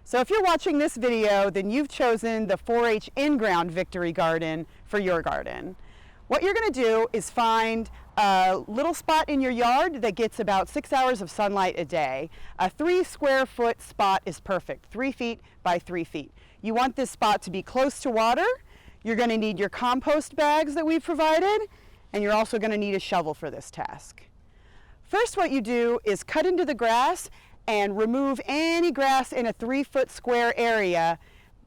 So if you're watching this video, then you've chosen the 4-H in-ground Victory Garden for your garden. What you're going to do is find a little spot in your yard that gets about 6 hours of sunlight a day. A 3 square foot spot is perfect, 3 feet by 3 feet. You want this spot to be close to water. You're going to need your compost bags that we've provided, and you're also going to need a shovel for this task. First, what you do is cut into the grass and remove any grass in a 3 foot square area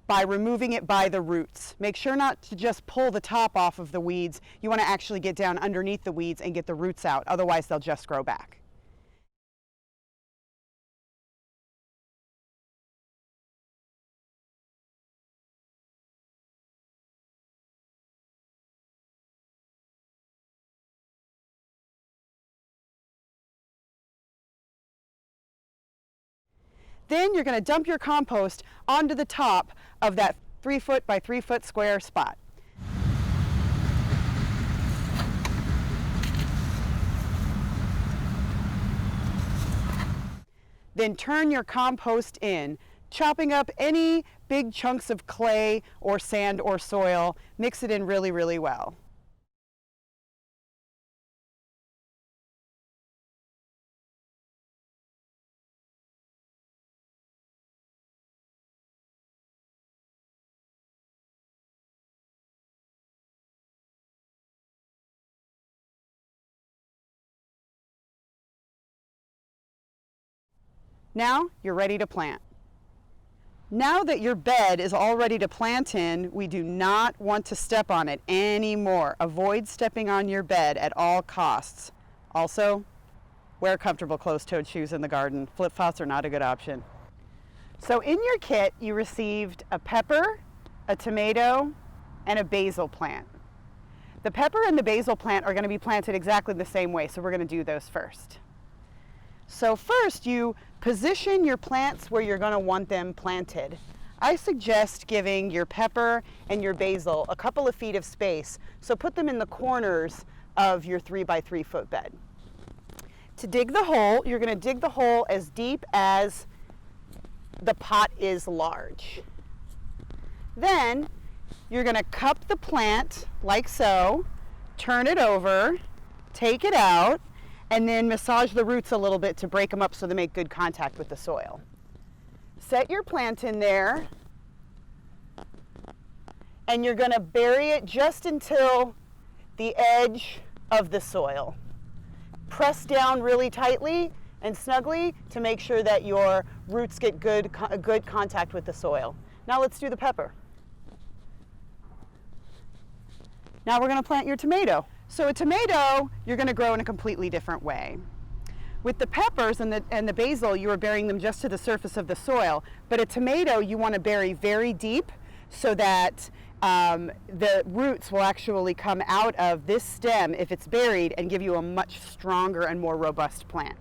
by removing it by the roots. Make sure not to just pull the top off of the weeds. You want to actually get down underneath the weeds and get the roots out, otherwise they'll just grow back. Then you're going to dump your compost onto the top of that 3 foot by 3 foot square spot. Then turn your compost in, chopping up any big chunks of clay or sand or soil. Mix it in really, really well. Now you're ready to plant. Now that your bed is all ready to plant in, we do not want to step on it anymore. Avoid stepping on your bed at all costs. Also, wear comfortable closed-toed shoes in the garden. Flip-flops are not a good option. So in your kit, you received a pepper, a tomato, and a basil plant. The pepper and the basil plant are going to be planted exactly the same way, so we're going to do those first. So first, you position your plants where you're going to want them planted. I suggest giving your pepper and your basil a couple of feet of space, so put them in the corners of your 3 by 3 foot bed. To dig the hole, you're going to dig the hole as deep as the pot is large. Then you're going to cup the plant like so, turn it over, take it out, and then massage the roots a little bit to break them up so they make good contact with the soil. Set your plant in there, and you're going to bury it just until the edge of the soil. Press down really tightly and snugly to make sure that your roots get good contact with the soil. Now let's do the pepper. Now we're going to plant your tomato. So a tomato, you're going to grow in a completely different way. With the peppers and the basil, you are burying them just to the surface of the soil. But a tomato, you want to bury very deep so that the roots will actually come out of this stem if it's buried and give you a much stronger and more robust plant.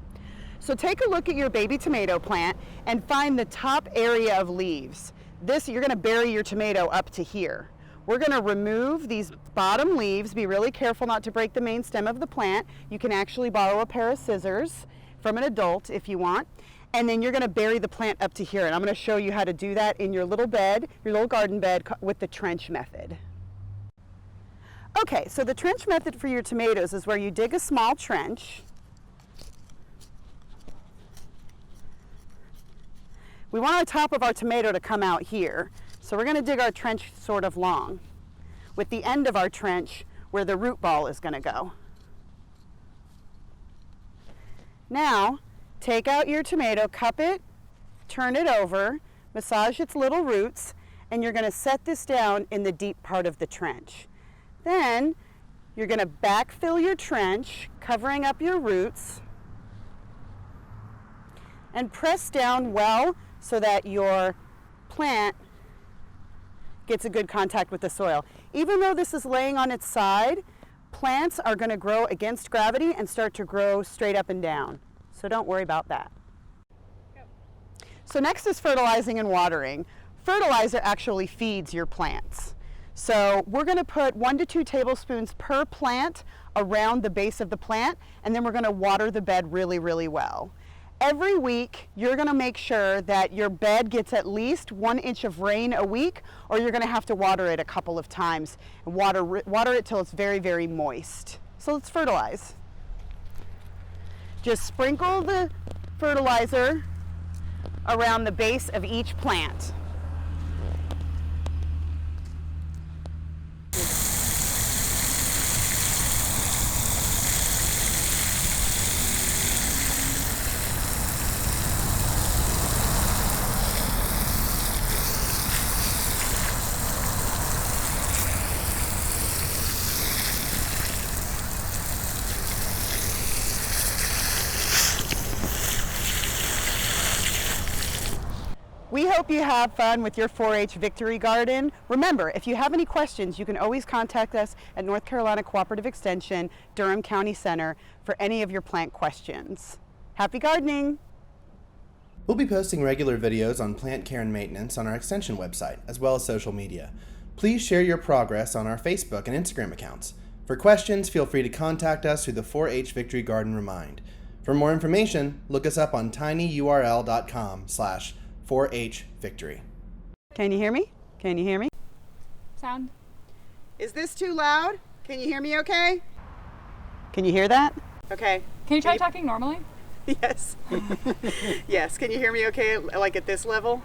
So take a look at your baby tomato plant and find the top area of leaves. You're going to bury your tomato up to here. We're going to remove these bottom leaves. Be really careful not to break the main stem of the plant. You can actually borrow a pair of scissors from an adult if you want. And then you're going to bury the plant up to here. And I'm going to show you how to do that in your little bed, your little garden bed with the trench method. Okay, so the trench method for your tomatoes is where you dig a small trench. We want the top of our tomato to come out here. So we're going to dig our trench sort of long, with the end of our trench where the root ball is going to go. Now, take out your tomato, cup it, turn it over, massage its little roots, and you're going to set this down in the deep part of the trench. Then, you're going to backfill your trench, covering up your roots, and press down well so that your plant gets a good contact with the soil. Even though this is laying on its side, plants are going to grow against gravity and start to grow straight up and down. So don't worry about that. Go. So next is fertilizing and watering. Fertilizer actually feeds your plants. So we're going to put 1 to 2 tablespoons per plant around the base of the plant, and then we're going to water the bed really, really well. Every week, you're gonna make sure that your bed gets at least 1 inch of rain a week, or you're gonna have to water it a couple of times. And water it till it's very, very moist. So let's fertilize. Just sprinkle the fertilizer around the base of each plant. We hope you have fun with your 4-H Victory Garden. Remember, if you have any questions, you can always contact us at North Carolina Cooperative Extension, Durham County Center for any of your plant questions. Happy gardening! We'll be posting regular videos on plant care and maintenance on our Extension website, as well as social media. Please share your progress on our Facebook and Instagram accounts. For questions, feel free to contact us through the 4-H Victory Garden Remind. For more information, look us up on tinyurl.com/4HVictory. Can you hear me? Can you hear me? Sound. Is this too loud? Can you hear me okay? Can you hear that? Okay. Can you try talking normally? Yes. Yes. Can you hear me okay, like at this level?